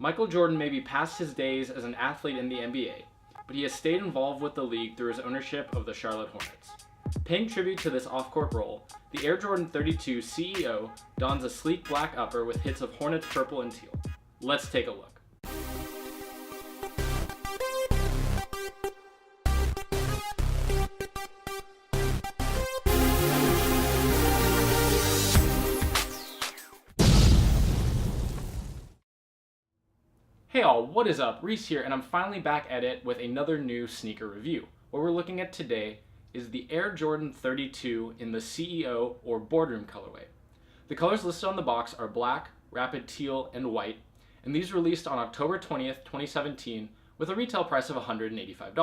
Michael Jordan may be past his days as an athlete in the NBA, but he has stayed involved with the league through his ownership of the Charlotte Hornets. Paying tribute to this off-court role, the Air Jordan 32 CEO dons a sleek black upper with hits of Hornets purple and teal. Let's take a look. Hey all, what is up? Reese here, and I'm finally back at it with another new sneaker review. What we're looking at today is the Air Jordan 32 in the CEO or Boardroom colorway. The colors listed on the box are black, rapid teal, and white, and these released on October 20th, 2017 with a retail price of $185.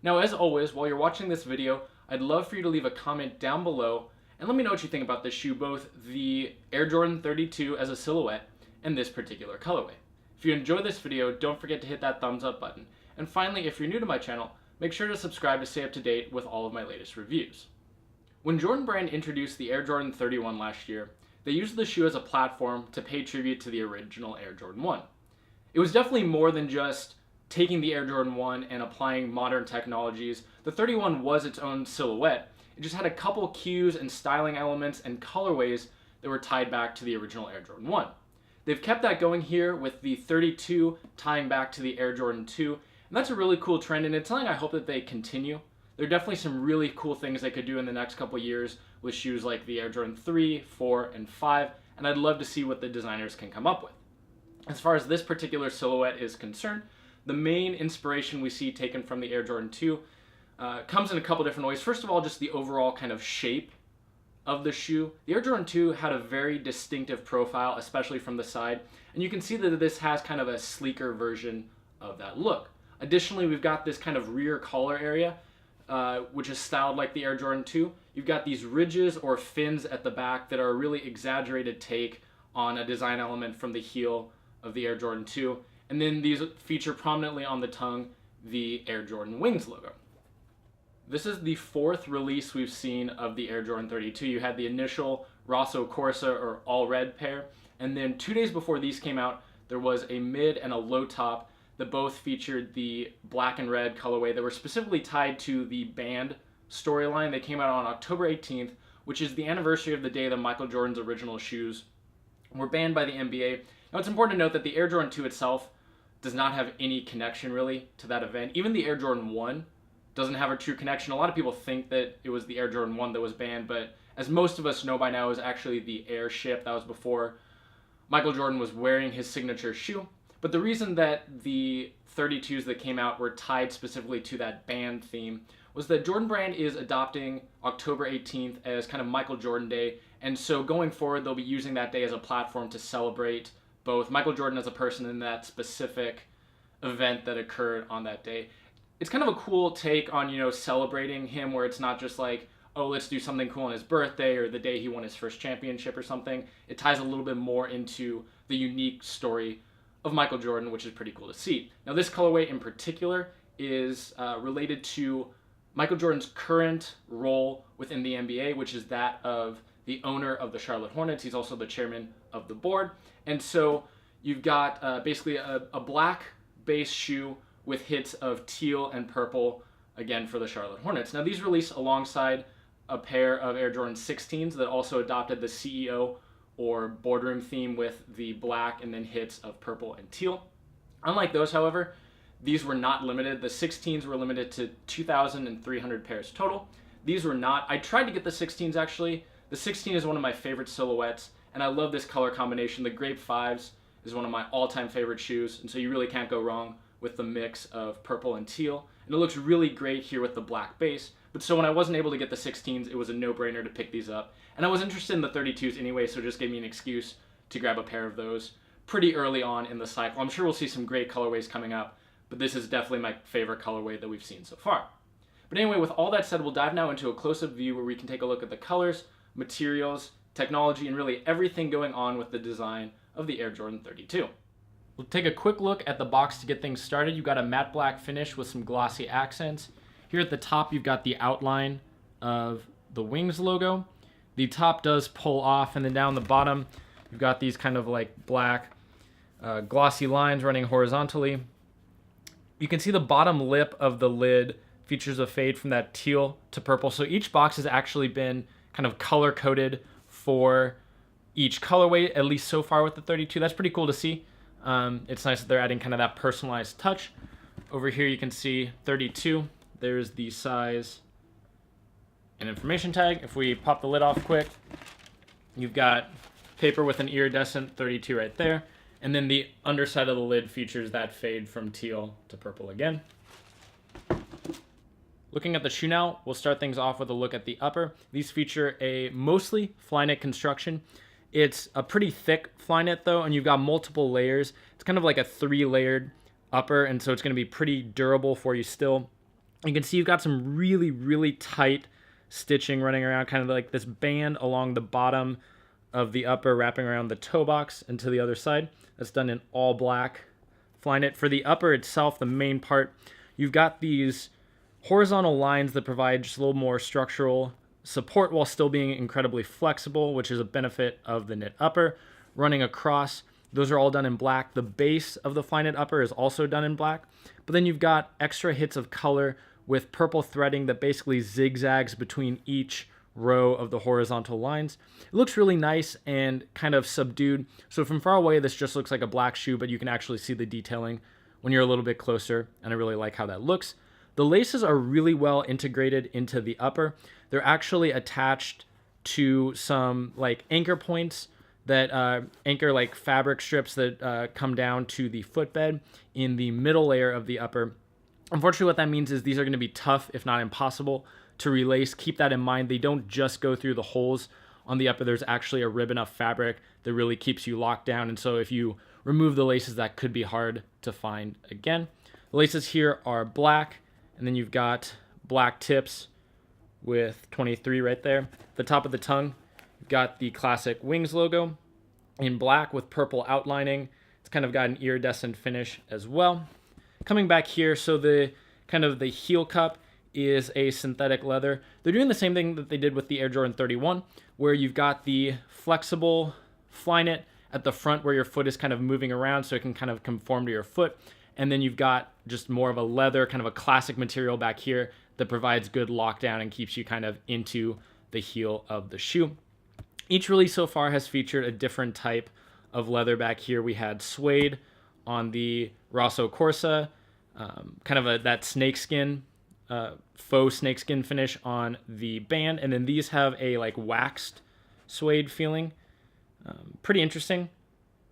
Now as always, while you're watching this video, I'd love for you to leave a comment down below and let me know what you think about this shoe, both the Air Jordan 32 as a silhouette and this particular colorway. If you enjoyed this video, don't forget to hit that thumbs up button. And finally, if you're new to my channel, make sure to subscribe to stay up to date with all of my latest reviews. When Jordan Brand introduced the Air Jordan 31 last year, they used the shoe as a platform to pay tribute to the original Air Jordan 1. It was definitely more than just taking the Air Jordan 1 and applying modern technologies. The 31 was its own silhouette. It just had a couple cues and styling elements and colorways that were tied back to the original Air Jordan 1. They've kept that going here with the 32 tying back to the Air Jordan 2, and that's a really cool trend, and it's something I hope that they continue. There are definitely some really cool things they could do in the next couple years with shoes like the Air Jordan 3, 4, and 5, and I'd love to see what the designers can come up with. As far as this particular silhouette is concerned, the main inspiration we see taken from the Air Jordan 2 comes in a couple different ways. First of all, just the overall kind of shape of the shoe. The Air Jordan 2 had a very distinctive profile, especially from the side, and you can see that this has kind of a sleeker version of that look. Additionally, we've got this kind of rear collar area, which is styled like the Air Jordan 2. You've got these ridges or fins at the back that are a really exaggerated take on a design element from the heel of the Air Jordan 2, and then these feature prominently on the tongue the Air Jordan Wings logo. This is the fourth release we've seen of the Air Jordan 32. You had the initial Rosso Corsa or all red pair, and then 2 days before these came out, there was a mid and a low top that both featured the black and red colorway that were specifically tied to the band storyline. They came out on October 18th, which is the anniversary of the day that Michael Jordan's original shoes were banned by the NBA. Now it's important to note that the Air Jordan 2 itself does not have any connection really to that event. Even the Air Jordan 1 doesn't have a true connection. A lot of people think that it was the Air Jordan 1 that was banned, but as most of us know by now, it was actually the Airship. That was before Michael Jordan was wearing his signature shoe. But the reason that the 32s that came out were tied specifically to that band theme was that Jordan Brand is adopting October 18th as kind of Michael Jordan Day, and so going forward, they'll be using that day as a platform to celebrate both Michael Jordan as a person and that specific event that occurred on that day. It's kind of a cool take on, celebrating him, where it's not just like, oh, let's do something cool on his birthday or the day he won his first championship or something. It ties a little bit more into the unique story of Michael Jordan, which is pretty cool to see. Now, this colorway in particular is related to Michael Jordan's current role within the NBA, which is that of the owner of the Charlotte Hornets. He's also the chairman of the board. And so you've got basically a black base shoe with hits of teal and purple, again, for the Charlotte Hornets. Now, these released alongside a pair of Air Jordan 16s that also adopted the CEO or Boardroom theme with the black and then hits of purple and teal. Unlike those, however, these were not limited. The 16s were limited to 2,300 pairs total. These were not. I tried to get the 16s, actually. The 16 is one of my favorite silhouettes, and I love this color combination. The Grape 5s is one of my all-time favorite shoes, and so you really can't go wrong with the mix of purple and teal. And it looks really great here with the black base. But so when I wasn't able to get the 16s, it was a no-brainer to pick these up. And I was interested in the 32s anyway, so it just gave me an excuse to grab a pair of those pretty early on in the cycle. I'm sure we'll see some great colorways coming up, but this is definitely my favorite colorway that we've seen so far. But anyway, with all that said, we'll dive now into a close-up view where we can take a look at the colors, materials, technology, and really everything going on with the design of the Air Jordan 32. We'll take a quick look at the box to get things started. You've got a matte black finish with some glossy accents. Here at the top, you've got the outline of the Wings logo. The top does pull off, and then down the bottom, you've got these kind of like black glossy lines running horizontally. You can see the bottom lip of the lid features a fade from that teal to purple. So each box has actually been kind of color coded for each colorway, at least so far with the 32. That's pretty cool to see. It's nice that they're adding kind of that personalized touch. Over here you can see 32. There's the size and information tag. If we pop the lid off quick, you've got paper with an iridescent 32 right there. And then the underside of the lid features that fade from teal to purple again. Looking at the shoe now, we'll start things off with a look at the upper. These feature a mostly Flyknit construction. It's a pretty thick Flyknit though, and you've got multiple layers. It's kind of like a 3-layered upper, and so it's going to be pretty durable for you still. You can see you've got some really, really tight stitching running around, kind of like this band along the bottom of the upper wrapping around the toe box and to the other side. That's done in all black Flyknit. For the upper itself, the main part, you've got these horizontal lines that provide just a little more structural support while still being incredibly flexible, which is a benefit of the knit upper. Running across, those are all done in black. The base of the Flyknit upper is also done in black, but then you've got extra hits of color with purple threading that basically zigzags between each row of the horizontal lines. It looks really nice and kind of subdued. So from far away, this just looks like a black shoe, but you can actually see the detailing when you're a little bit closer, and I really like how that looks. The laces are really well integrated into the upper. They're actually attached to some like anchor points that anchor like fabric strips that come down to the footbed in the middle layer of the upper. Unfortunately, what that means is these are going to be tough, if not impossible, to relace. Keep that in mind. They don't just go through the holes on the upper. There's actually a ribbon of fabric that really keeps you locked down. And so if you remove the laces, that could be hard to find again. The laces here are black, and then you've got black tips with 23 right there. The top of the tongue, you've got the classic Wings logo in black with purple outlining. It's kind of got an iridescent finish as well. Coming back here, so the kind of the heel cup is a synthetic leather. They're doing the same thing that they did with the Air Jordan 31, where you've got the flexible Flyknit at the front where your foot is kind of moving around so it can kind of conform to your foot. And then you've got just more of a leather, kind of a classic material back here that provides good lockdown and keeps you kind of into the heel of the shoe. Each release so far has featured a different type of leather back here. We had suede on the Rosso Corsa, kind of that snakeskin, faux snakeskin finish on the band. And then these have a like waxed suede feeling. Pretty interesting.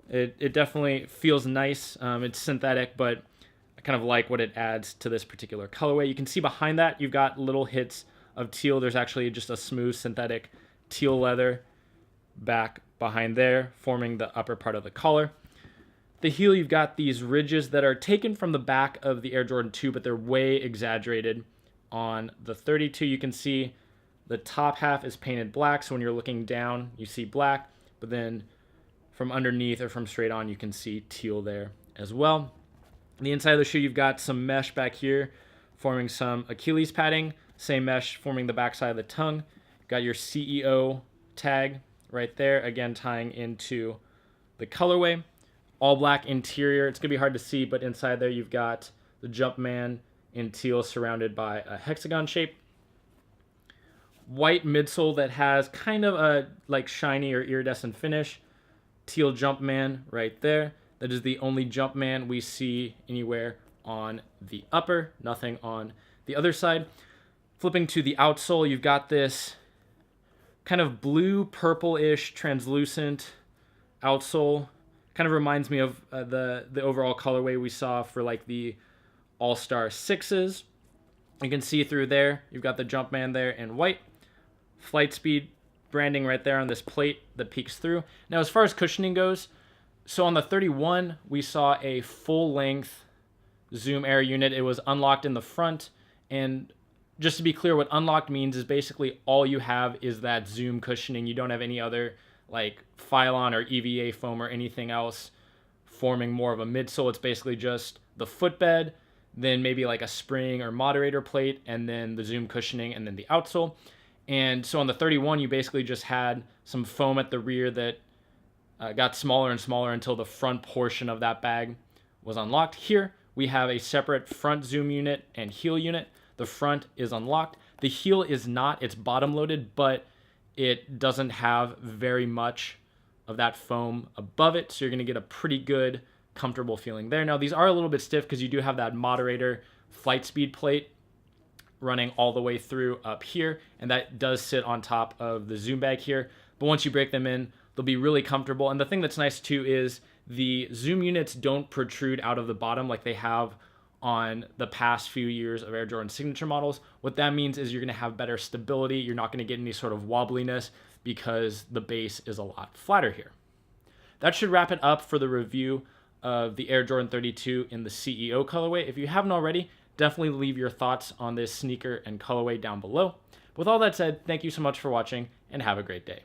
It definitely feels nice. It's synthetic, but I kind of like what it adds to this particular colorway. You can see behind that, you've got little hits of teal. There's actually just a smooth synthetic teal leather back behind there, forming the upper part of the collar. The heel, you've got these ridges that are taken from the back of the Air Jordan 2, but they're way exaggerated on the 32. You can see the top half is painted black, so when you're looking down, you see black, but then from underneath or from straight on, you can see teal there as well. On the inside of the shoe, you've got some mesh back here forming some Achilles padding, same mesh forming the backside of the tongue. You've got your CEO tag right there, again tying into the colorway. All black interior. It's going to be hard to see, but inside there you've got the Jumpman in teal surrounded by a hexagon shape. White midsole that has kind of a like shiny or iridescent finish. Teal Jumpman right there. That is the only Jumpman we see anywhere on the upper. Nothing on the other side. Flipping to the outsole, you've got this kind of blue purple-ish translucent outsole. Kind of reminds me of the overall colorway we saw for like the All-Star 6s. You can see through there, you've got the Jumpman there in white. Flight Speed branding right there on this plate that peeks through. Now, as far as cushioning goes, so on the 31, we saw a full-length Zoom Air unit. It was unlocked in the front, and just to be clear, what unlocked means is basically all you have is that Zoom cushioning. You don't have any other like Phylon or EVA foam or anything else forming more of a midsole. It's basically just the footbed, then maybe like a spring or moderator plate, and then the Zoom cushioning, and then the outsole. And so on the 31, you basically just had some foam at the rear that got smaller and smaller until the front portion of that bag was unlocked. Here we have a separate front zoom unit and heel unit. The front is unlocked. The heel is not, it's bottom loaded, but it doesn't have very much of that foam above it, so you're going to get a pretty good, comfortable feeling there. Now, these are a little bit stiff because you do have that moderator flight speed plate running all the way through up here, and that does sit on top of the zoom bag here. But once you break them in, they'll be really comfortable. And the thing that's nice too is the zoom units don't protrude out of the bottom like they have on the past few years of Air Jordan signature models. What that means is you're going to have better stability. You're not going to get any sort of wobbliness because the base is a lot flatter here. That should wrap it up for the review of the Air Jordan 32 in the CEO colorway. If you haven't already, definitely leave your thoughts on this sneaker and colorway down below. With all that said, thank you so much for watching and have a great day.